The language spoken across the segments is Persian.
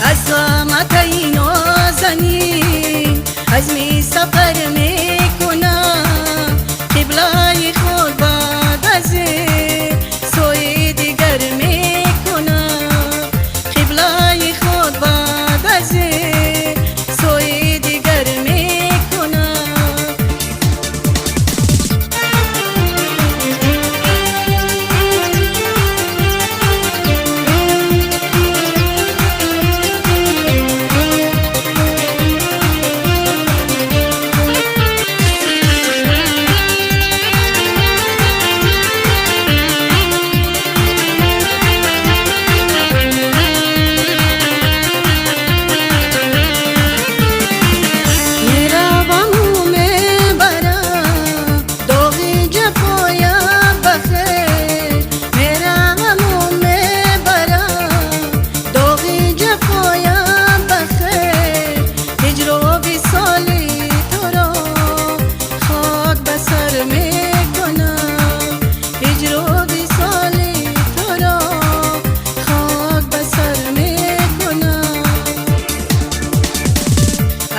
از قامت این نازنین عزمی سفر میکنم قبلای خود بعد از سوی دیگر میکنم قبلای خود بعد از سوی دیگر میکنم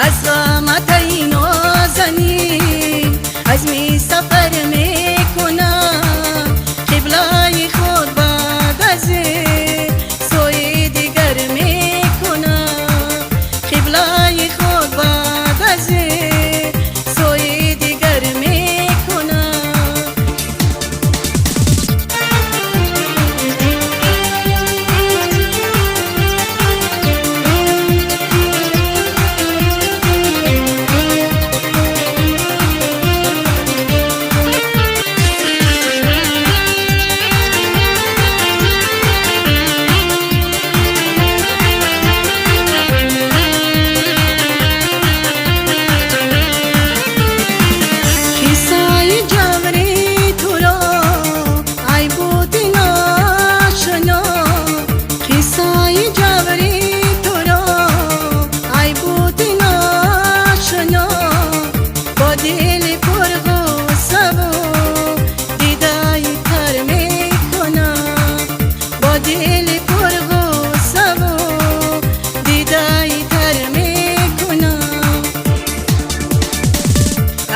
از قامت این نازنین عزمی سفر میکنم قبلای خود بعد از سوی دیگر میکنم قبلای خود بعد از سوی دیگر میکنم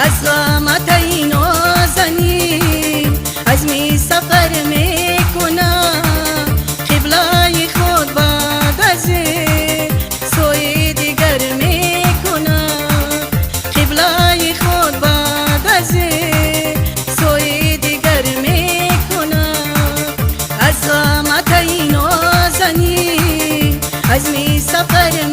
از قامت این نازنین عزمی سفر میکنم قبلای خود بعد از سوی دیگر میکنم قبلای خود بعد از سوی دیگر میکنم از قامت این نازنین عزمی سفر